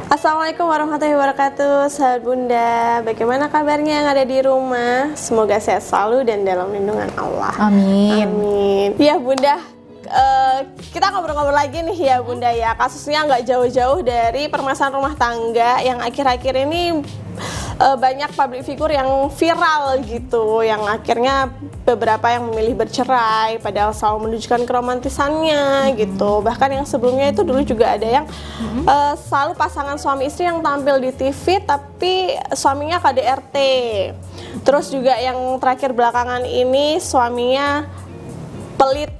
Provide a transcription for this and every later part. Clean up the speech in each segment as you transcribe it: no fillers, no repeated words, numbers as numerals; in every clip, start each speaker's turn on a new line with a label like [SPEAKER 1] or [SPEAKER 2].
[SPEAKER 1] Assalamualaikum warahmatullahi wabarakatuh, sahabat Bunda. Bagaimana kabarnya yang ada di rumah? Semoga sehat selalu dan dalam lindungan Allah.
[SPEAKER 2] Amin.
[SPEAKER 1] Amin. Ya Bunda, kita ngobrol-ngobrol lagi nih ya Bunda ya. Kasusnya nggak jauh-jauh dari permasalahan rumah tangga yang akhir-akhir ini banyak public figure yang viral gitu, yang akhirnya beberapa yang memilih bercerai padahal selalu menunjukkan keromantisannya gitu. Bahkan yang sebelumnya itu dulu juga ada yang selalu pasangan suami istri yang tampil di TV tapi suaminya KDRT. Terus juga yang terakhir belakangan ini suaminya pelit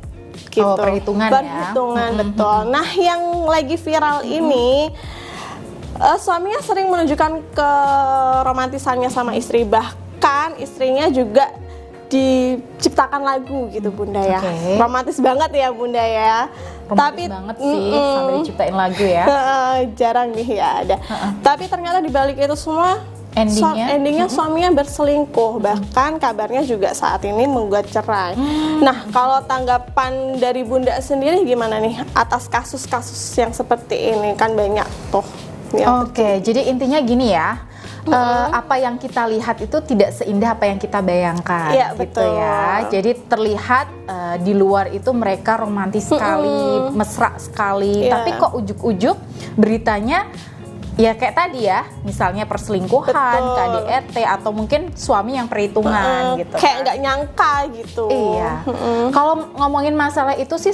[SPEAKER 1] gitu.
[SPEAKER 2] Oh, perhitungan ya.
[SPEAKER 1] Betul. Nah, yang lagi viral ini suaminya sering menunjukkan keromantisannya sama istri, bahkan istrinya juga diciptakan lagu gitu Bunda ya. Romantis banget ya Bunda ya.
[SPEAKER 2] Romantis banget sih sampai diciptain lagu ya.
[SPEAKER 1] Jarang nih ya ada. Tapi ternyata dibalik itu semua endingnya suaminya berselingkuh, bahkan kabarnya juga saat ini menggugat cerai. Nah, kalau tanggapan dari Bunda sendiri gimana nih atas kasus-kasus yang seperti ini? Kan banyak tuh.
[SPEAKER 2] Oke, jadi intinya gini ya, apa yang kita lihat itu tidak seindah apa yang kita bayangkan,
[SPEAKER 1] ya,
[SPEAKER 2] gitu
[SPEAKER 1] betul.
[SPEAKER 2] ya. Jadi terlihat di luar itu mereka romantis sekali, mesra sekali, tapi kok ujuk-ujuk beritanya ya kayak tadi ya, misalnya perselingkuhan, KDRT, atau mungkin suami yang perhitungan gitu.
[SPEAKER 1] Kayak nggak nyangka gitu.
[SPEAKER 2] Iya. Kalau ngomongin masalah itu sih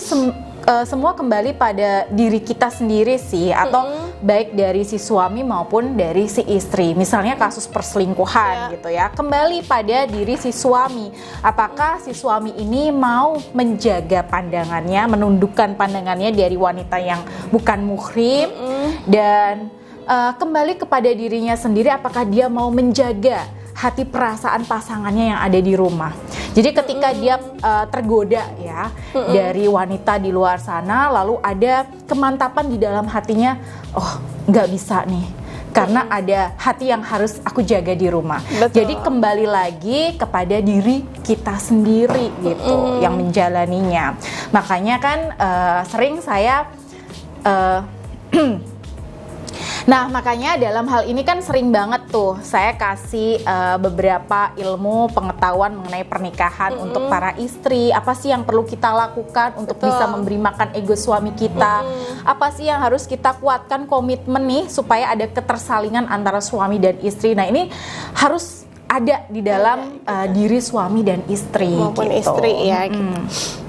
[SPEAKER 2] semua kembali pada diri kita sendiri sih, atau baik dari si suami maupun dari si istri. Misalnya kasus perselingkuhan gitu ya, kembali pada diri si suami. Apakah si suami ini mau menjaga pandangannya, menundukkan pandangannya dari wanita yang bukan muhrim, dan kembali kepada dirinya sendiri, apakah dia mau menjaga hati perasaan pasangannya yang ada di rumah. Jadi ketika dia tergoda ya dari wanita di luar sana, lalu ada kemantapan di dalam hatinya, oh nggak bisa nih, karena ada hati yang harus aku jaga di rumah. Jadi kembali lagi kepada diri kita sendiri gitu yang menjalaninya. Makanya kan sering saya nah, makanya dalam hal ini kan sering banget tuh saya kasih beberapa ilmu pengetahuan mengenai pernikahan untuk para istri. Apa sih yang perlu kita lakukan untuk bisa memberi makan ego suami kita? Apa sih yang harus kita kuatkan komitmen nih supaya ada ketersalingan antara suami dan istri? Nah, ini harus ada di dalam diri suami dan istri
[SPEAKER 1] maupun
[SPEAKER 2] gitu.
[SPEAKER 1] Istri ya.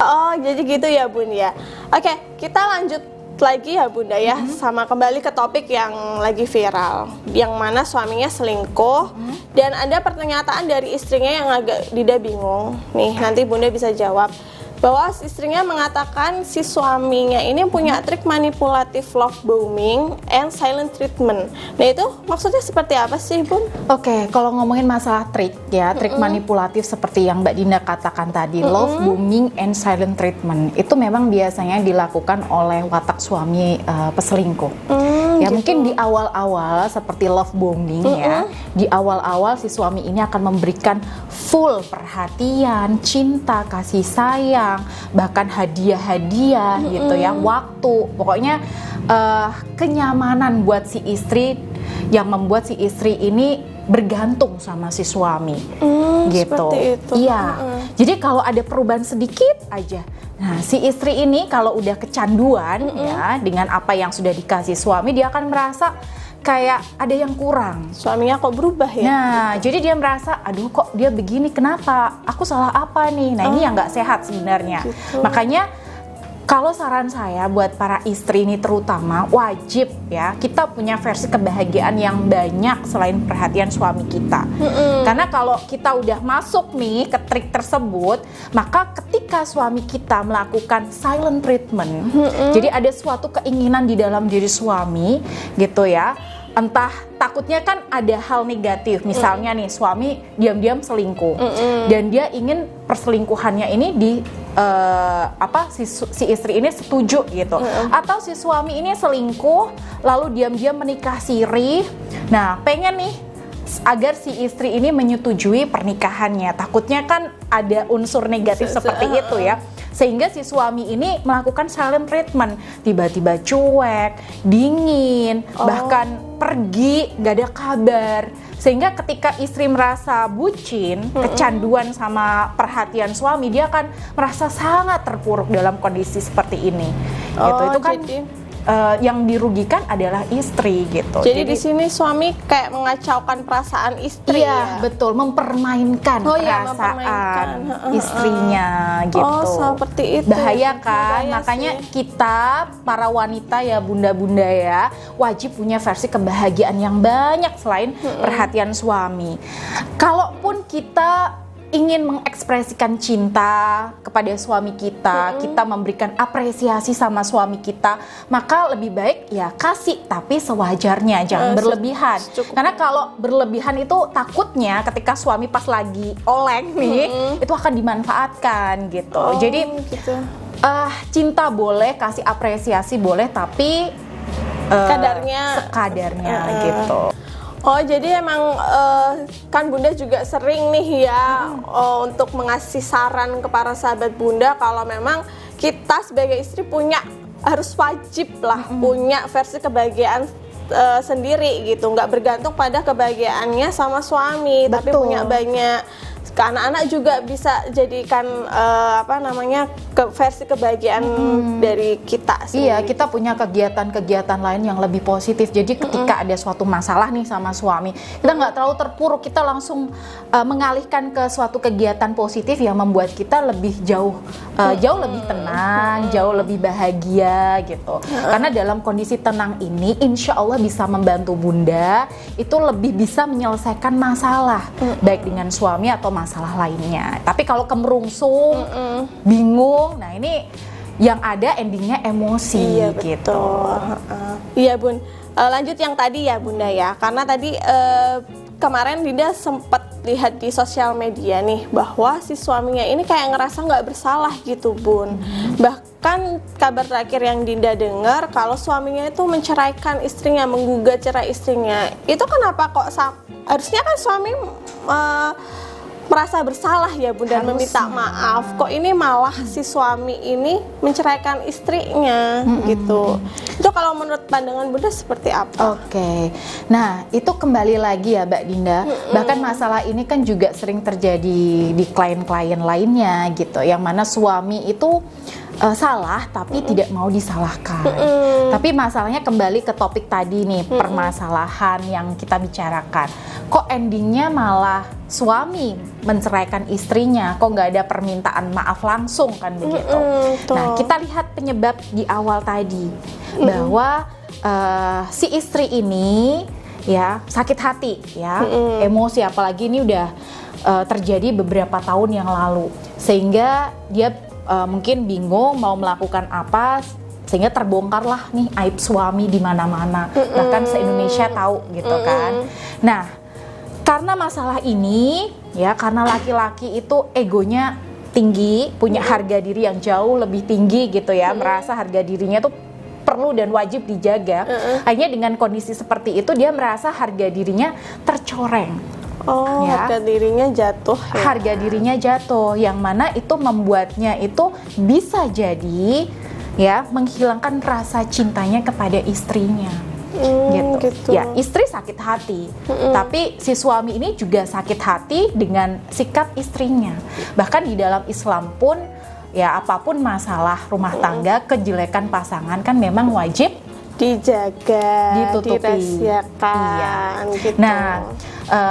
[SPEAKER 1] Oh, jadi gitu ya Bun ya. Oke, kita lanjut lagi ya Bunda ya, sama kembali ke topik yang lagi viral, yang mana suaminya selingkuh, dan ada pernyataan dari istrinya yang agak Dida bingung nih, nanti Bunda bisa jawab, bahwa istrinya mengatakan si suaminya ini punya trik manipulatif love bombing and silent treatment. Nah, itu maksudnya seperti apa sih Bun?
[SPEAKER 2] Oke, kalau ngomongin masalah trik ya, trik manipulatif seperti yang Mbak Dinda katakan tadi, love bombing and silent treatment, itu memang biasanya dilakukan oleh watak suami peselingkuh. Ya gitu. Mungkin di awal-awal seperti love bombing ya, di awal-awal si suami ini akan memberikan full perhatian, cinta, kasih sayang, bahkan hadiah-hadiah gitu ya, waktu, pokoknya kenyamanan buat si istri, yang membuat si istri ini bergantung sama si suami gitu. Iya. Jadi kalau ada perubahan sedikit aja, nah si istri ini kalau udah kecanduan ya dengan apa yang sudah dikasih suami, dia akan merasa kayak ada yang kurang.
[SPEAKER 1] Suaminya kok berubah ya?
[SPEAKER 2] Nah, jadi dia merasa, aduh kok dia begini, kenapa? Aku salah apa nih? Nah, ini yang nggak sehat sebenarnya.
[SPEAKER 1] Gitu.
[SPEAKER 2] Makanya kalau saran saya buat para istri ini terutama, wajib ya kita punya versi kebahagiaan yang banyak selain perhatian suami kita. Karena kalau kita udah masuk nih ke trik tersebut, maka ketika suami kita melakukan silent treatment, jadi ada suatu keinginan di dalam diri suami gitu ya, entah takutnya kan ada hal negatif, misalnya nih suami diam-diam selingkuh dan dia ingin perselingkuhannya ini si istri ini setuju gitu, atau si suami ini selingkuh lalu diam-diam menikah siri. Nah, pengen nih agar si istri ini menyetujui pernikahannya, takutnya kan ada unsur negatif seperti itu ya. Sehingga si suami ini melakukan silent treatment, tiba-tiba cuek, dingin, bahkan pergi, nggak ada kabar. Sehingga ketika istri merasa bucin, kecanduan sama perhatian suami, dia akan merasa sangat terpuruk dalam kondisi seperti ini. Gitu. Itu kan yang dirugikan adalah istri gitu.
[SPEAKER 1] Jadi di sini suami kayak mengacaukan perasaan istri.
[SPEAKER 2] Iya, betul, mempermainkan perasaan istrinya gitu.
[SPEAKER 1] Oh, seperti itu.
[SPEAKER 2] Bahaya kan?
[SPEAKER 1] Bahaya
[SPEAKER 2] makanya
[SPEAKER 1] sih.
[SPEAKER 2] kita para wanita ya, bunda-bunda ya, wajib punya versi kebahagiaan yang banyak selain perhatian suami. Kalaupun kita ingin mengekspresikan cinta kepada suami kita, kita memberikan apresiasi sama suami kita, maka lebih baik ya kasih, tapi sewajarnya, jangan berlebihan. Karena kalau berlebihan itu takutnya ketika suami pas lagi oleng nih, itu akan dimanfaatkan gitu. Jadi
[SPEAKER 1] gitu.
[SPEAKER 2] Cinta boleh, kasih apresiasi boleh, tapi sekadarnya gitu.
[SPEAKER 1] Oh, jadi emang kan Bunda juga sering nih ya untuk mengasih saran ke para sahabat Bunda kalau memang kita sebagai istri harus wajib lah punya versi kebahagiaan sendiri gitu, nggak bergantung pada kebahagiaannya sama suami. Betul. Tapi punya banyak. Ke anak-anak juga bisa jadikan versi kebahagiaan dari kita sendiri.
[SPEAKER 2] Iya, kita punya kegiatan-kegiatan lain yang lebih positif. Jadi ketika ada suatu masalah nih sama suami, kita nggak terlalu terpuruk, kita langsung mengalihkan ke suatu kegiatan positif yang membuat kita lebih jauh lebih tenang, jauh lebih bahagia gitu. Karena dalam kondisi tenang ini, insya Allah bisa membantu Bunda itu lebih bisa menyelesaikan masalah, baik dengan suami atau masalah lainnya. Tapi kalau kemerungsung, bingung, nah ini yang ada endingnya emosi.
[SPEAKER 1] Iya,
[SPEAKER 2] gitu.
[SPEAKER 1] Iya Bun, lanjut yang tadi ya Bunda ya, karena tadi kemarin Dinda sempat lihat di sosial media nih bahwa si suaminya ini kayak ngerasa nggak bersalah gitu Bun. Bahkan kabar terakhir yang Dinda dengar kalau suaminya itu menceraikan istrinya, menggugat cerai istrinya. Itu kenapa kok harusnya kan suami merasa bersalah ya Bunda dan meminta maaf. Kok ini malah si suami ini menceraikan istrinya gitu. Itu kalau menurut pandangan Bunda seperti apa?
[SPEAKER 2] Oke. Nah, itu kembali lagi ya Mbak Dinda. Bahkan masalah ini kan juga sering terjadi di klien-klien lainnya gitu. Yang mana suami itu salah tapi tidak mau disalahkan. Tapi masalahnya kembali ke topik tadi nih, permasalahan yang kita bicarakan. Kok endingnya malah suami menceraikan istrinya, kok nggak ada permintaan maaf langsung kan begitu. Nah, kita lihat penyebab di awal tadi bahwa si istri ini ya sakit hati ya, emosi, apalagi ini udah terjadi beberapa tahun yang lalu, sehingga dia mungkin bingung mau melakukan apa, sehingga terbongkarlah nih aib suami di mana-mana, bahkan se-Indonesia tahu gitu kan. Nah, karena masalah ini ya, karena laki-laki itu egonya tinggi, punya harga diri yang jauh lebih tinggi gitu ya, merasa harga dirinya tuh perlu dan wajib dijaga. Akhirnya dengan kondisi seperti itu dia merasa harga dirinya tercoreng.
[SPEAKER 1] Oh, ya. Harga dirinya jatuh ya?
[SPEAKER 2] Harga dirinya jatuh, yang mana itu membuatnya itu bisa jadi ya menghilangkan rasa cintanya kepada istrinya. Gitu. Ya, istri sakit hati, tapi si suami ini juga sakit hati dengan sikap istrinya. Bahkan di dalam Islam pun ya, apapun masalah rumah tangga, kejelekan pasangan kan memang wajib
[SPEAKER 1] dijaga,
[SPEAKER 2] ditutupi,
[SPEAKER 1] dirahasiakan. Gitu.
[SPEAKER 2] Nah,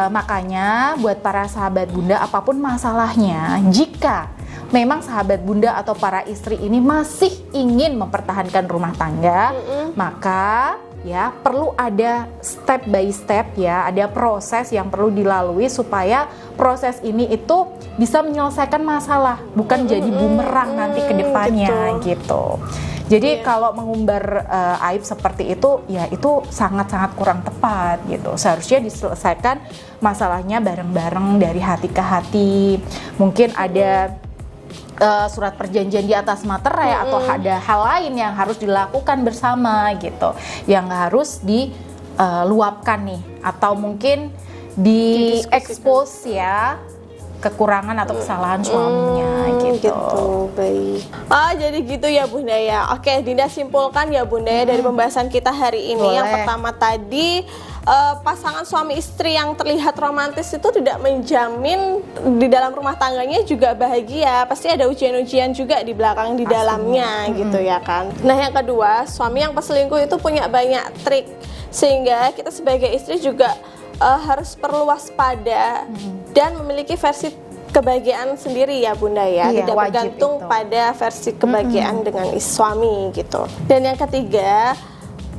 [SPEAKER 2] makanya buat para sahabat Bunda, apapun masalahnya, jika memang sahabat Bunda atau para istri ini masih ingin mempertahankan rumah tangga, maka ya perlu ada step by step ya, ada proses yang perlu dilalui supaya proses ini itu bisa menyelesaikan masalah, bukan jadi bumerang nanti ke depannya gitu. Jadi kalau mengumbar aib seperti itu ya itu sangat-sangat kurang tepat gitu. Seharusnya diselesaikan masalahnya bareng-bareng dari hati ke hati. Mungkin ada surat perjanjian di atas materai atau ada hal lain yang harus dilakukan bersama gitu, yang harus diluapkan nih, atau mungkin di expose ya kekurangan atau kesalahan suaminya gitu.
[SPEAKER 1] Baik. Jadi gitu ya Bunda ya. Oke, Dinda simpulkan ya Bunda ya dari pembahasan kita hari ini.
[SPEAKER 2] Boleh.
[SPEAKER 1] Yang pertama tadi, pasangan suami istri yang terlihat romantis itu tidak menjamin di dalam rumah tangganya juga bahagia. Pasti ada ujian-ujian juga di belakang di dalamnya gitu ya kan. Nah, yang kedua, suami yang peselingkuh itu punya banyak trik, sehingga kita sebagai istri juga harus perlu waspada dan memiliki versi kebahagiaan sendiri ya Bunda ya.
[SPEAKER 2] Iya,
[SPEAKER 1] tidak bergantung
[SPEAKER 2] itu
[SPEAKER 1] pada versi kebahagiaan dengan suami gitu. Dan yang ketiga,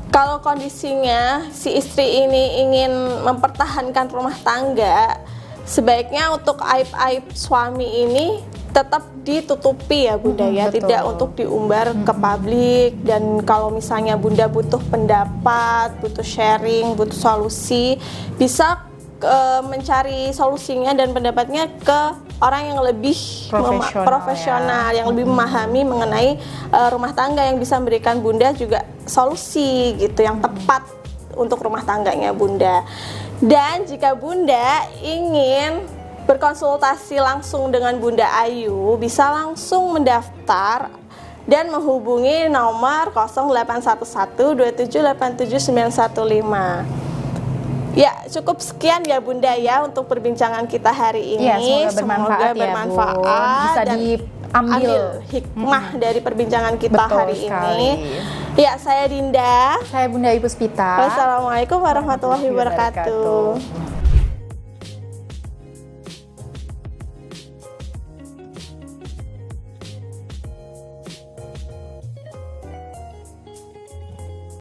[SPEAKER 1] kalau kondisinya si istri ini ingin mempertahankan rumah tangga, sebaiknya untuk aib-aib suami ini tetap ditutupi ya Bunda ya,
[SPEAKER 2] betul.
[SPEAKER 1] tidak untuk diumbar ke publik. Dan kalau misalnya Bunda butuh pendapat, butuh sharing, butuh solusi, bisa mencari solusinya dan pendapatnya ke orang yang lebih profesional yang lebih memahami mengenai rumah tangga, yang bisa memberikan Bunda juga solusi gitu yang tepat untuk rumah tangganya Bunda. Dan jika Bunda ingin berkonsultasi langsung dengan Bunda Ayu, bisa langsung mendaftar dan menghubungi nomor 081127879115. Ya, cukup sekian ya Bunda ya untuk perbincangan kita hari ini.
[SPEAKER 2] Ya, semoga bermanfaat ya, Bu. Bisa
[SPEAKER 1] dan
[SPEAKER 2] diambil
[SPEAKER 1] hikmah dari perbincangan kita hari
[SPEAKER 2] sekali.
[SPEAKER 1] ini. Ya, saya Dinda.
[SPEAKER 2] Saya Bunda Ibu Puspita.
[SPEAKER 1] Wassalamualaikum warahmatullahi wabarakatuh.